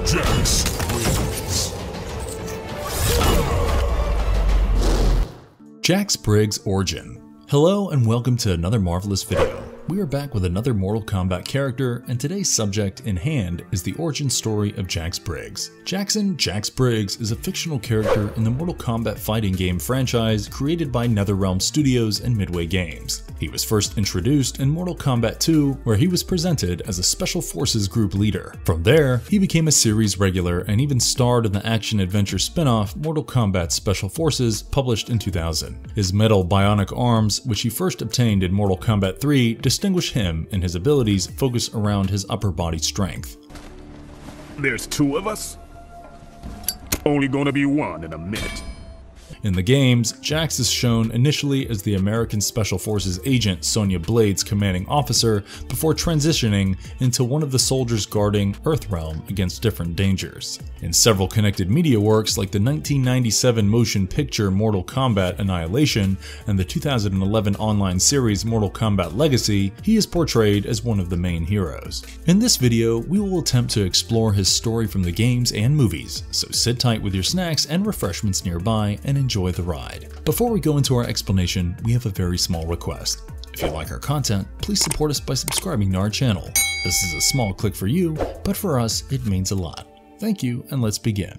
Jax Briggs. Jax Briggs Origin. Hello and welcome to another marvelous video. We are back with another Mortal Kombat character, and today's subject in hand is the origin story of Jax Briggs. Jax Briggs is a fictional character in the Mortal Kombat fighting game franchise created by NetherRealm Studios and Midway Games. He was first introduced in Mortal Kombat 2, where he was presented as a Special Forces group leader. From there, he became a series regular and even starred in the action-adventure spin-off Mortal Kombat Special Forces, published in 2000. His metal bionic arms, which he first obtained in Mortal Kombat 3, distinguish him, and his abilities focus around his upper body strength. There's two of us? Only gonna be one in a minute. In the games, Jax is shown initially as the American Special Forces agent Sonya Blade's commanding officer before transitioning into one of the soldiers guarding Earthrealm against different dangers. In several connected media works like the 1997 motion picture Mortal Kombat Annihilation and the 2011 online series Mortal Kombat Legacy, he is portrayed as one of the main heroes. In this video, we will attempt to explore his story from the games and movies, so sit tight with your snacks and refreshments nearby and enjoy the ride. Before we go into our explanation, we have a very small request. If you like our content, please support us by subscribing to our channel. This is a small click for you, but for us, it means a lot. Thank you, and let's begin.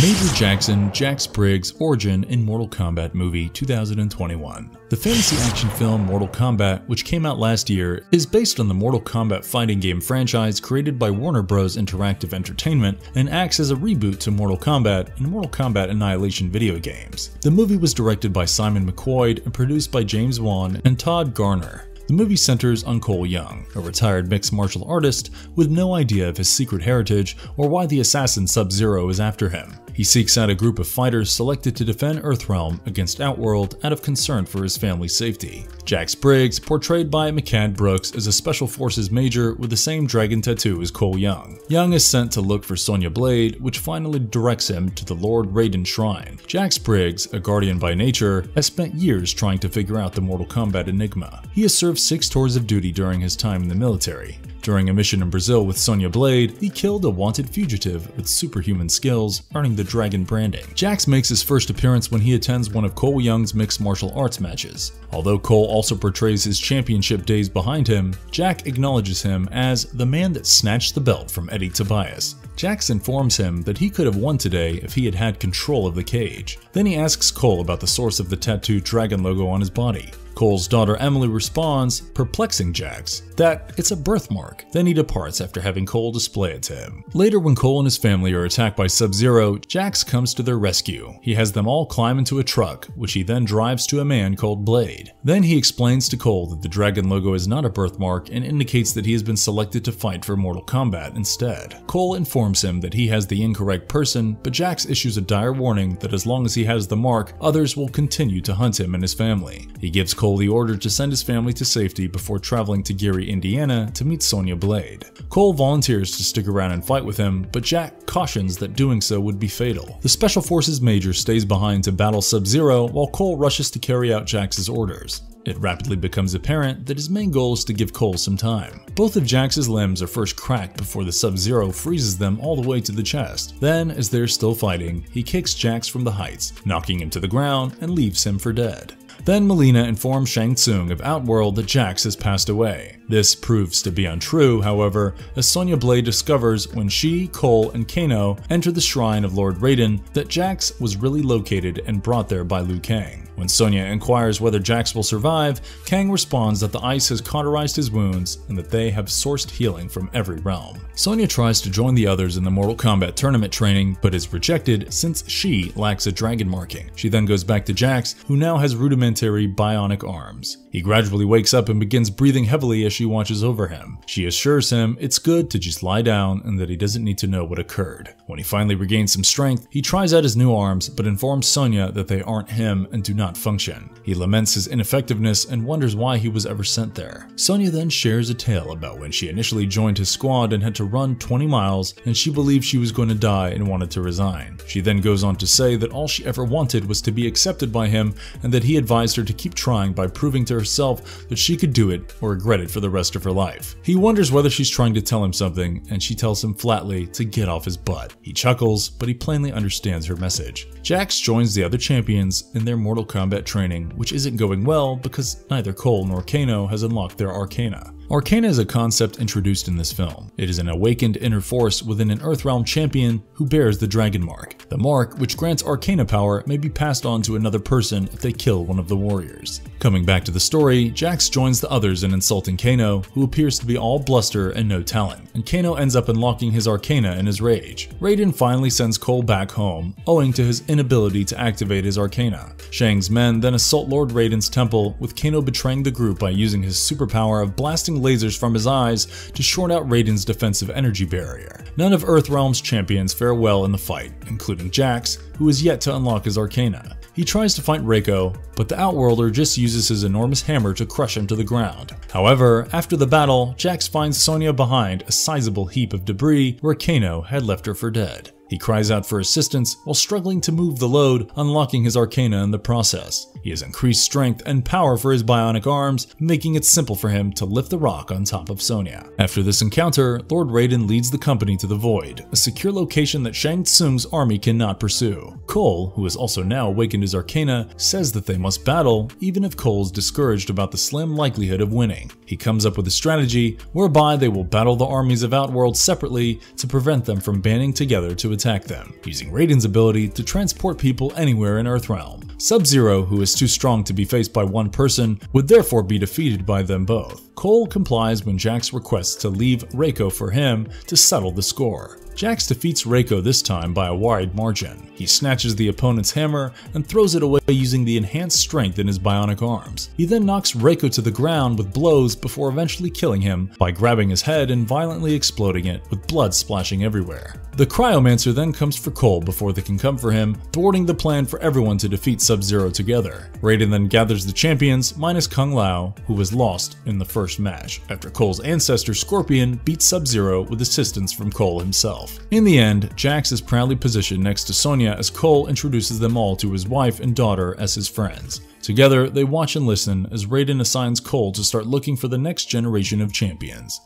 Major Jax Briggs Origin in Mortal Kombat Movie 2021. The fantasy action film Mortal Kombat, which came out last year, is based on the Mortal Kombat fighting game franchise created by Warner Bros. Interactive Entertainment and acts as a reboot to Mortal Kombat and Mortal Kombat Annihilation video games. The movie was directed by Simon McQuoid and produced by James Wan and Todd Garner. The movie centers on Cole Young, a retired mixed martial artist with no idea of his secret heritage or why the assassin Sub-Zero is after him. He seeks out a group of fighters selected to defend Earthrealm against Outworld out of concern for his family's safety. Jax Briggs, portrayed by McCann Brooks, is a Special Forces major with the same dragon tattoo as Cole Young. Young is sent to look for Sonya Blade, which finally directs him to the Lord Raiden Shrine. Jax Briggs, a guardian by nature, has spent years trying to figure out the Mortal Kombat enigma. He has served 6 tours of duty during his time in the military. During a mission in Brazil with Sonya Blade, he killed a wanted fugitive with superhuman skills, earning the dragon branding. Jax makes his first appearance when he attends one of Cole Young's mixed martial arts matches. Although Cole also portrays his championship days behind him, Jax acknowledges him as the man that snatched the belt from Eddie Tobias. Jax informs him that he could have won today if he had had control of the cage. Then he asks Cole about the source of the tattooed dragon logo on his body. Cole's daughter Emily responds, perplexing Jax, that it's a birthmark. Then he departs after having Cole display it to him. Later, when Cole and his family are attacked by Sub-Zero, Jax comes to their rescue. He has them all climb into a truck, which he then drives to a man called Blade. Then he explains to Cole that the dragon logo is not a birthmark and indicates that he has been selected to fight for Mortal Kombat instead. Cole informs him that he has the incorrect person, but Jax issues a dire warning that as long as he has the mark, others will continue to hunt him and his family. He gives Cole the order to send his family to safety before traveling to Gary, Indiana to meet Sonya Blade. Cole volunteers to stick around and fight with him, but Jax cautions that doing so would be fatal. The Special Forces major stays behind to battle Sub-Zero while Cole rushes to carry out Jax's orders. It rapidly becomes apparent that his main goal is to give Cole some time. Both of Jax's limbs are first cracked before the Sub-Zero freezes them all the way to the chest. Then, as they're still fighting, he kicks Jax from the heights, knocking him to the ground and leaves him for dead. Then Mileena informs Shang Tsung of Outworld that Jax has passed away. This proves to be untrue, however, as Sonya Blade discovers when she, Cole, and Kano enter the shrine of Lord Raiden that Jax was really located and brought there by Liu Kang. When Sonya inquires whether Jax will survive, Kang responds that the ice has cauterized his wounds and that they have sourced healing from every realm. Sonya tries to join the others in the Mortal Kombat tournament training, but is rejected since she lacks a dragon marking. She then goes back to Jax, who now has rudimentary bionic arms. He gradually wakes up and begins breathing heavily as she watches over him. She assures him it's good to just lie down and that he doesn't need to know what occurred. When he finally regains some strength, he tries out his new arms but informs Sonya that they aren't him and do not cannot function. He laments his ineffectiveness and wonders why he was ever sent there. Sonya then shares a tale about when she initially joined his squad and had to run 20 miles, and she believed she was going to die and wanted to resign. She then goes on to say that all she ever wanted was to be accepted by him, and that he advised her to keep trying by proving to herself that she could do it or regret it for the rest of her life. He wonders whether she's trying to tell him something, and she tells him flatly to get off his butt. He chuckles, but he plainly understands her message. Jax joins the other champions in their Mortal Kombat training, which isn't going well because neither Cole nor Kano has unlocked their Arcana. Arcana is a concept introduced in this film. It is an awakened inner force within an Earthrealm champion who bears the Dragon Mark. The mark, which grants Arcana power, may be passed on to another person if they kill one of the warriors. Coming back to the story, Jax joins the others in insulting Kano, who appears to be all bluster and no talent, and Kano ends up unlocking his Arcana in his rage. Raiden finally sends Cole back home, owing to his inability to activate his Arcana. Shang's men then assault Lord Raiden's temple, with Kano betraying the group by using his superpower of blasting lasers from his eyes to short out Raiden's defensive energy barrier. None of Earthrealm's champions fare well in the fight, including Jax, who is yet to unlock his Arcana. He tries to fight Reiko, but the Outworlder just uses his enormous hammer to crush him to the ground. However, after the battle, Jax finds Sonya behind a sizable heap of debris where Kano had left her for dead. He cries out for assistance while struggling to move the load, unlocking his Arcana in the process. He has increased strength and power for his bionic arms, making it simple for him to lift the rock on top of Sonya. After this encounter, Lord Raiden leads the company to the Void, a secure location that Shang Tsung's army cannot pursue. Cole, who has also now awakened his Arcana, says that they must battle, even if Cole's discouraged about the slim likelihood of winning. He comes up with a strategy whereby they will battle the armies of Outworld separately to prevent them from banding together to attack them, using Raiden's ability to transport people anywhere in Earthrealm. Sub-Zero, who is too strong to be faced by one person, would therefore be defeated by them both. Cole complies when Jax requests to leave Reiko for him to settle the score. Jax defeats Reiko this time by a wide margin. He snatches the opponent's hammer and throws it away using the enhanced strength in his bionic arms. He then knocks Reiko to the ground with blows before eventually killing him by grabbing his head and violently exploding it, with blood splashing everywhere. The Cryomancer then comes for Cole before they can come for him, thwarting the plan for everyone to defeat Sub-Zero together. Raiden then gathers the champions, minus Kung Lao, who was lost in the first match, after Cole's ancestor Scorpion beats Sub-Zero with assistance from Cole himself. In the end, Jax is proudly positioned next to Sonya as Cole introduces them all to his wife and daughter as his friends. Together, they watch and listen as Raiden assigns Cole to start looking for the next generation of champions.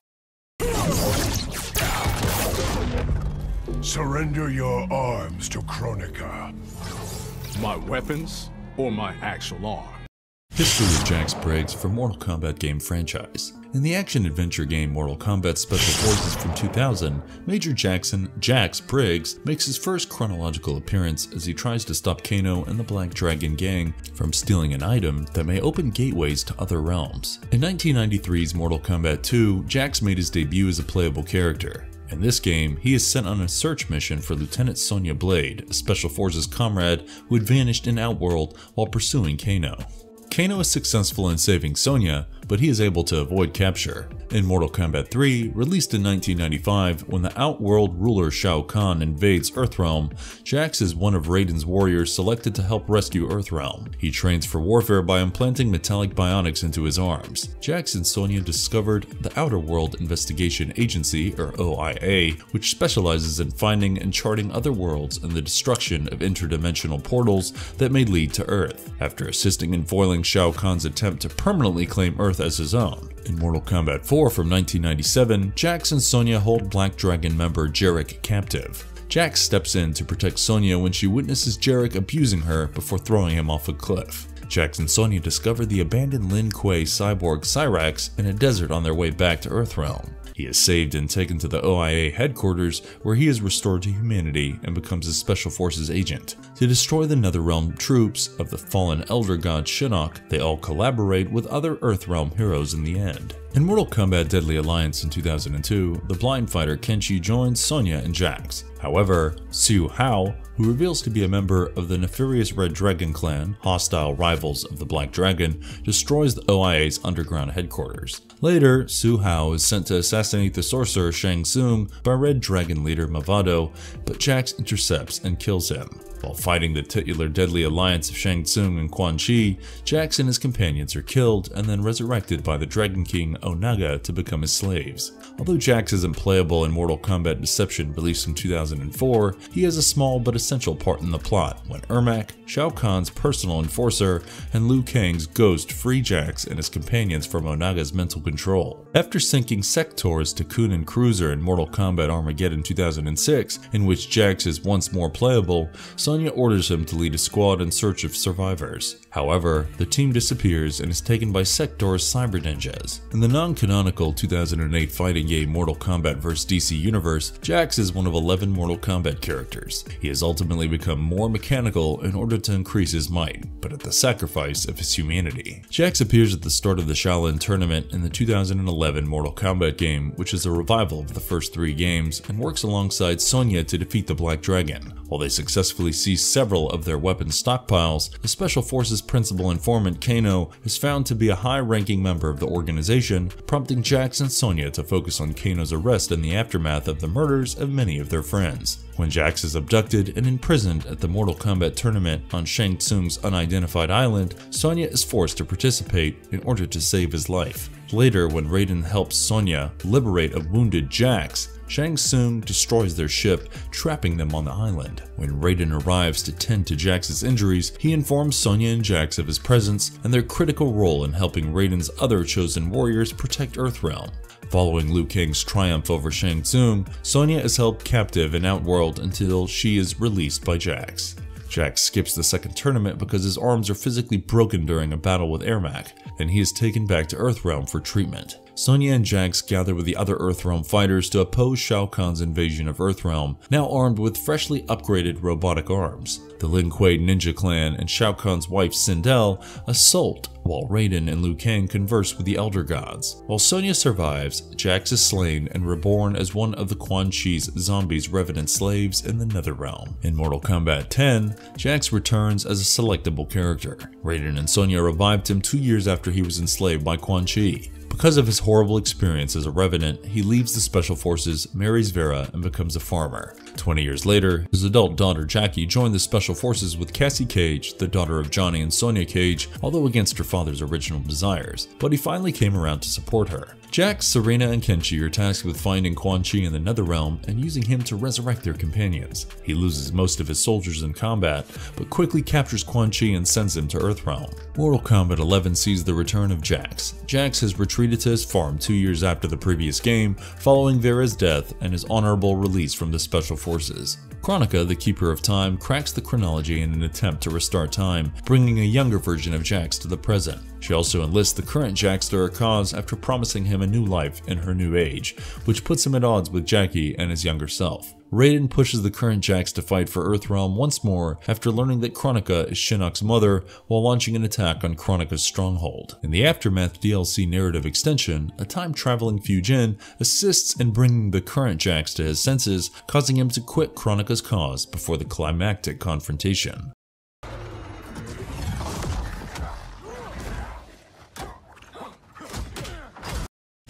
Surrender your arms to Kronika. My weapons or my actual arm? History of Jax Briggs from Mortal Kombat game franchise. In the action-adventure game Mortal Kombat Special Forces from 2000, Major Jax Briggs makes his first chronological appearance as he tries to stop Kano and the Black Dragon gang from stealing an item that may open gateways to other realms. In 1993's Mortal Kombat 2, Jax made his debut as a playable character. In this game, he is sent on a search mission for Lieutenant Sonya Blade, a Special Forces comrade who had vanished in Outworld while pursuing Kano. Kano is successful in saving Sonya, but he is able to avoid capture. In Mortal Kombat 3, released in 1995, when the Outworld ruler Shao Kahn invades Earthrealm, Jax is one of Raiden's warriors selected to help rescue Earthrealm. He trains for warfare by implanting metallic bionics into his arms. Jax and Sonya discovered the Outer World Investigation Agency, or OIA, which specializes in finding and charting other worlds and the destruction of interdimensional portals that may lead to Earth. After assisting in foiling Shao Kahn's attempt to permanently claim Earth as his own. In Mortal Kombat 4 from 1997, Jax and Sonya hold Black Dragon member Jarek captive. Jax steps in to protect Sonya when she witnesses Jarek abusing her before throwing him off a cliff. Jax and Sonya discover the abandoned Lin Kuei cyborg Cyrax in a desert on their way back to Earthrealm. He is saved and taken to the OIA headquarters, where he is restored to humanity and becomes a Special Forces agent. To destroy the Netherrealm troops of the fallen Elder God Shinnok, they all collaborate with other Earthrealm heroes in the end. In Mortal Kombat Deadly Alliance in 2002, the blind fighter Kenshi joins Sonya and Jax. However, Su Hao, who reveals to be a member of the nefarious Red Dragon clan, hostile rivals of the Black Dragon, destroys the OIA's underground headquarters. Later, Su Hao is sent to assassinate the sorcerer Shang Tsung by Red Dragon leader Mavado, but Jax intercepts and kills him. While fighting the titular deadly alliance of Shang Tsung and Quan Chi, Jax and his companions are killed and then resurrected by the Dragon King Onaga to become his slaves. Although Jax isn't playable in Mortal Kombat Deception released in 2004, he has a small but essential part in the plot when Ermac, Shao Kahn's personal enforcer, and Liu Kang's ghost free Jax and his companions from Onaga's mental control. After sinking Sector's Takunin cruiser in Mortal Kombat Armageddon 2006, in which Jax is once more playable, Sonya orders him to lead a squad in search of survivors. However, the team disappears and is taken by Sector's cyber ninjas. In the non-canonical 2008 fighting game Mortal Kombat vs. DC universe, Jax is one of 11 Mortal Kombat characters. He has ultimately become more mechanical in order to increase his might, but at the sacrifice of his humanity. Jax appears at the start of the Shaolin tournament in the 2011 Mortal Kombat game, which is a revival of the first 3 games, and works alongside Sonya to defeat the Black Dragon. While they successfully seize several of their weapons stockpiles, the Special Forces principal informant Kano is found to be a high-ranking member of the organization, prompting Jax and Sonya to focus on Kano's arrest in the aftermath of the murders of many of their friends. When Jax is abducted and imprisoned at the Mortal Kombat tournament on Shang Tsung's unidentified island, Sonya is forced to participate in order to save his life. Later, when Raiden helps Sonya liberate a wounded Jax, Shang Tsung destroys their ship, trapping them on the island. When Raiden arrives to tend to Jax's injuries, he informs Sonya and Jax of his presence and their critical role in helping Raiden's other chosen warriors protect Earthrealm. Following Liu Kang's triumph over Shang Tsung, Sonya is held captive in Outworld until she is released by Jax. Jax skips the second tournament because his arms are physically broken during a battle with Ermac, and he is taken back to Earthrealm for treatment. Sonya and Jax gather with the other Earthrealm fighters to oppose Shao Kahn's invasion of Earthrealm, now armed with freshly upgraded robotic arms. The Lin Kuei ninja clan and Shao Kahn's wife Sindel assault, while Raiden and Liu Kang converse with the Elder Gods. While Sonya survives, Jax is slain and reborn as one of the Quan Chi's zombies' revenant slaves in the Netherrealm. In Mortal Kombat 10, Jax returns as a selectable character. Raiden and Sonya revived him 2 years after he was enslaved by Quan Chi. Because of his horrible experience as a revenant, he leaves the Special Forces, marries Vera, and becomes a farmer. 20 years later, his adult daughter Jackie joined the Special Forces with Cassie Cage, the daughter of Johnny and Sonya Cage, although against her father's original desires, but he finally came around to support her. Jax, Serena, and Kenshi are tasked with finding Quan Chi in the Netherrealm and using him to resurrect their companions. He loses most of his soldiers in combat, but quickly captures Quan Chi and sends him to Earthrealm. Mortal Kombat 11 sees the return of Jax. Jax has retreated to his farm 2 years after the previous game, following Vera's death and his honorable release from the Special Forces. Kronika, the Keeper of Time, cracks the chronology in an attempt to restart time, bringing a younger version of Jax to the present. She also enlists the current Jax to her cause after promising him a new life in her new age, which puts him at odds with Jackie and his younger self. Raiden pushes the current Jax to fight for Earthrealm once more after learning that Kronika is Shinnok's mother while launching an attack on Kronika's stronghold. In the Aftermath DLC narrative extension, a time-traveling Fujin assists in bringing the current Jax to his senses, causing him to quit Kronika's cause before the climactic confrontation.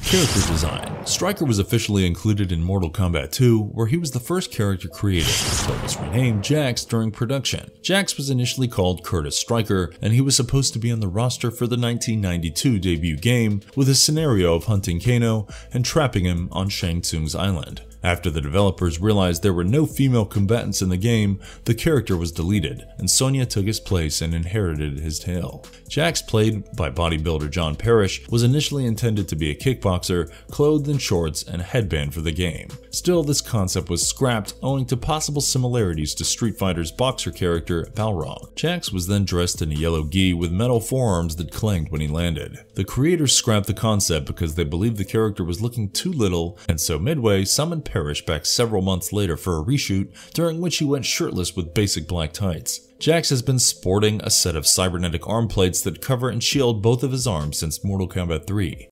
Character design. Stryker was officially included in Mortal Kombat 2, where he was the first character created, but was renamed Jax during production. Jax was initially called Curtis Stryker, and he was supposed to be on the roster for the 1992 debut game, with a scenario of hunting Kano and trapping him on Shang Tsung's island. After the developers realized there were no female combatants in the game, the character was deleted, and Sonya took his place and inherited his tale. Jax, played by bodybuilder John Parrish, was initially intended to be a kickboxer, clothed in shorts and a headband for the game. Still, this concept was scrapped owing to possible similarities to Street Fighter's boxer character Balrog. Jax was then dressed in a yellow gi with metal forearms that clanged when he landed. The creators scrapped the concept because they believed the character was looking too little, and so Midway summoned Parrish back several months later for a reshoot, during which he went shirtless with basic black tights. Jax has been sporting a set of cybernetic arm plates that cover and shield both of his arms since Mortal Kombat 3.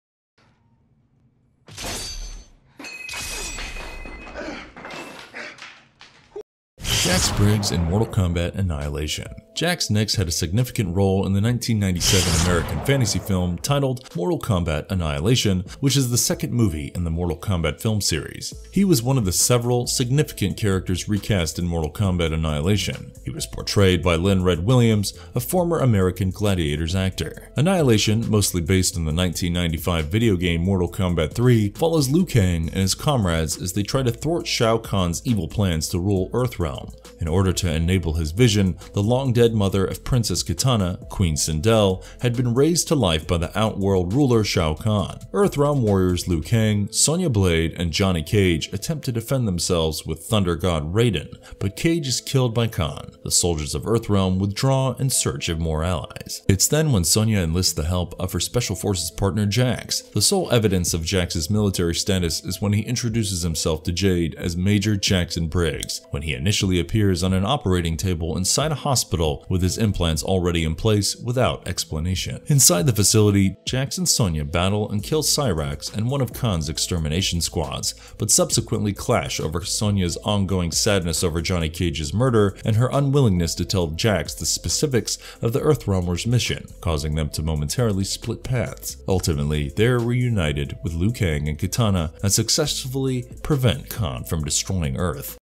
Jax Briggs in Mortal Kombat Annihilation. Jax next had a significant role in the 1997 American fantasy film titled Mortal Kombat Annihilation, which is the second movie in the Mortal Kombat film series. He was one of the several significant characters recast in Mortal Kombat Annihilation. He was portrayed by Lynn Red Williams, a former American Gladiators actor. Annihilation, mostly based on the 1995 video game Mortal Kombat 3, follows Liu Kang and his comrades as they try to thwart Shao Kahn's evil plans to rule Earthrealm. In order to enable his vision, the long-dead mother of Princess Kitana, Queen Sindel, had been raised to life by the Outworld ruler Shao Kahn. Earthrealm warriors Liu Kang, Sonya Blade, and Johnny Cage attempt to defend themselves with Thunder God Raiden, but Cage is killed by Kahn. The soldiers of Earthrealm withdraw in search of more allies. It's then when Sonya enlists the help of her Special Forces partner Jax. The sole evidence of Jax's military status is when he introduces himself to Jade as Major Jax Briggs, when he initially appears on an operating table inside a hospital with his implants already in place without explanation. Inside the facility, Jax and Sonya battle and kill Cyrax and one of Kahn's extermination squads, but subsequently clash over Sonya's ongoing sadness over Johnny Cage's murder and her unwillingness to tell Jax the specifics of the Earthrealmers' mission, causing them to momentarily split paths. Ultimately, they are reunited with Liu Kang and Kitana and successfully prevent Kahn from destroying Earth.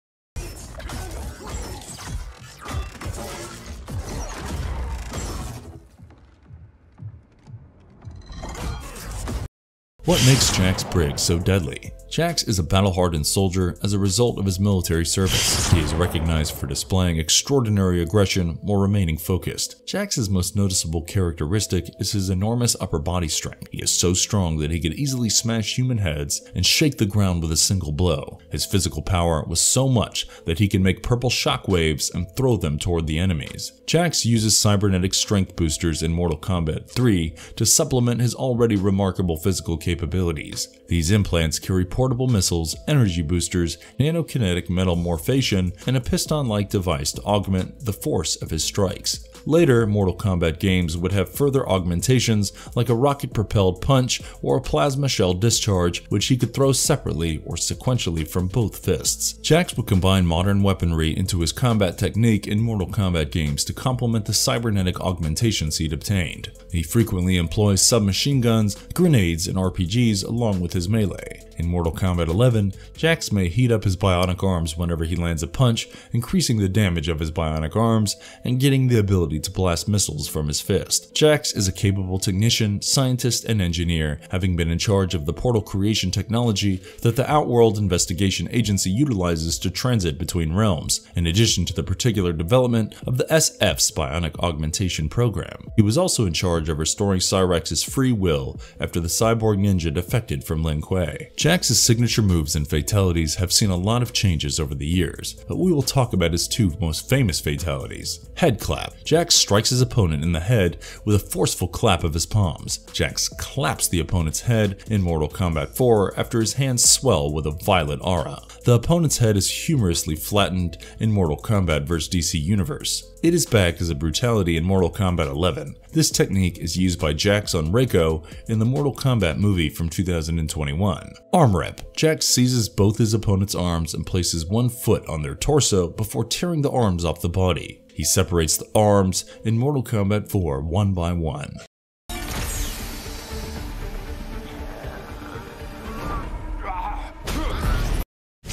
What makes Jax Briggs so deadly? Jax is a battle-hardened soldier as a result of his military service. He is recognized for displaying extraordinary aggression while remaining focused. Jax's most noticeable characteristic is his enormous upper body strength. He is so strong that he could easily smash human heads and shake the ground with a single blow. His physical power was so much that he can make purple shockwaves and throw them toward the enemies. Jax uses cybernetic strength boosters in Mortal Kombat 3 to supplement his already remarkable physical capabilities. These implants carry portable missiles, energy boosters, nanokinetic metal morphation, and a piston-like device to augment the force of his strikes. Later, Mortal Kombat games would have further augmentations like a rocket-propelled punch or a plasma shell discharge, which he could throw separately or sequentially from both fists. Jax would combine modern weaponry into his combat technique in Mortal Kombat games to complement the cybernetic augmentations he'd obtained. He frequently employs submachine guns, grenades, and RPGs along with his melee. In Mortal Kombat 11, Jax may heat up his bionic arms whenever he lands a punch, increasing the damage of his bionic arms and getting the ability to blast missiles from his fist. Jax is a capable technician, scientist, and engineer, having been in charge of the portal creation technology that the Outworld Investigation Agency utilizes to transit between realms, in addition to the particular development of the SF's bionic augmentation program. He was also in charge of restoring Cyrax's free will after the cyborg ninja defected from Lin Kuei. Jax's signature moves and fatalities have seen a lot of changes over the years, but we will talk about his two most famous fatalities. Head clap. Jax strikes his opponent in the head with a forceful clap of his palms. Jax claps the opponent's head in Mortal Kombat 4 after his hands swell with a violet aura. The opponent's head is humorously flattened in Mortal Kombat vs. DC Universe. It is back as a brutality in Mortal Kombat 11. This technique is used by Jax on Reiko in the Mortal Kombat movie from 2021. Arm rip. Jax seizes both his opponent's arms and places one foot on their torso before tearing the arms off the body. He separates the arms in Mortal Kombat 4 one by one.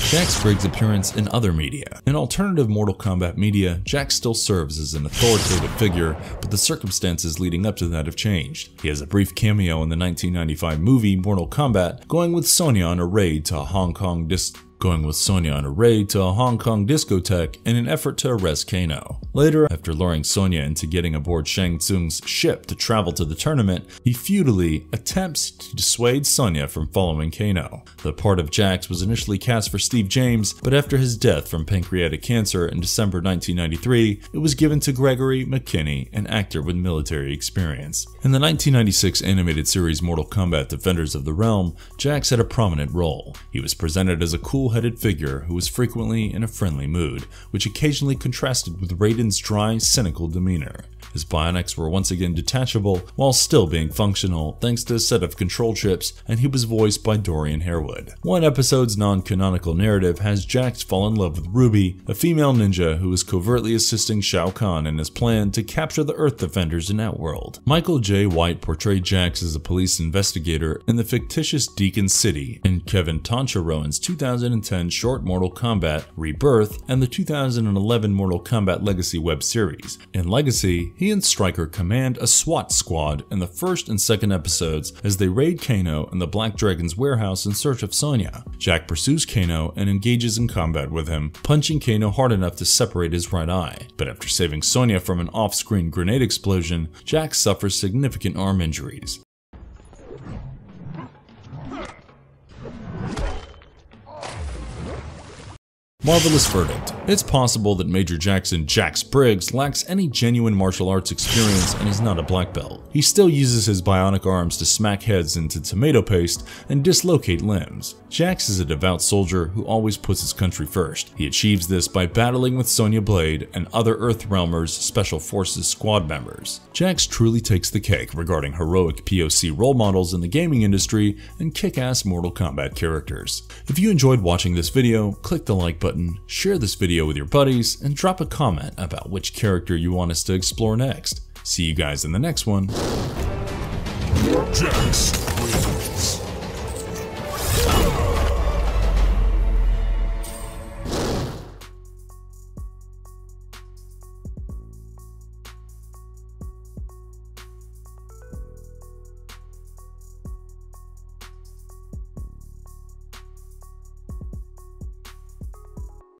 Jax Briggs' appearance in other media. In alternative Mortal Kombat media, Jax still serves as an authoritative figure, but the circumstances leading up to that have changed. He has a brief cameo in the 1995 movie Mortal Kombat, going with Sonya on a raid to a Hong Kong discotheque in an effort to arrest Kano. Later, after luring Sonya into getting aboard Shang Tsung's ship to travel to the tournament, he futilely attempts to dissuade Sonya from following Kano. The part of Jax was initially cast for Steve James, but after his death from pancreatic cancer in December 1993, it was given to Gregory McKinney, an actor with military experience. In the 1996 animated series Mortal Kombat Defenders of the Realm, Jax had a prominent role. He was presented as a cool level-headed figure who was frequently in a friendly mood, which occasionally contrasted with Raiden's dry, cynical demeanor. His bionics were once again detachable while still being functional thanks to a set of control chips, and he was voiced by Dorian Harewood. One episode's non-canonical narrative has Jax fall in love with Ruby, a female ninja who is covertly assisting Shao Kahn in his plan to capture the Earth Defenders in Outworld. Michael J. White portrayed Jax as a police investigator in the fictitious Deacon City in Kevin Toncharoen's 2010 short Mortal Kombat Rebirth and the 2011 Mortal Kombat Legacy web series. In Legacy, he and Stryker command a SWAT squad in the first and second episodes as they raid Kano in the Black Dragon's warehouse in search of Sonya. Jack pursues Kano and engages in combat with him, punching Kano hard enough to separate his right eye. But after saving Sonya from an off-screen grenade explosion, Jack suffers significant arm injuries. Marvelous verdict. It's possible that Major Jackson Jax Briggs lacks any genuine martial arts experience and is not a black belt. He still uses his bionic arms to smack heads into tomato paste and dislocate limbs. Jax is a devout soldier who always puts his country first. He achieves this by battling with Sonya Blade and other Earthrealmers Special Forces squad members. Jax truly takes the cake regarding heroic POC role models in the gaming industry and kick-ass Mortal Kombat characters. If you enjoyed watching this video, click the like button, share this video with your buddies, and drop a comment about which character you want us to explore next. See you guys in the next one. Jax Briggs.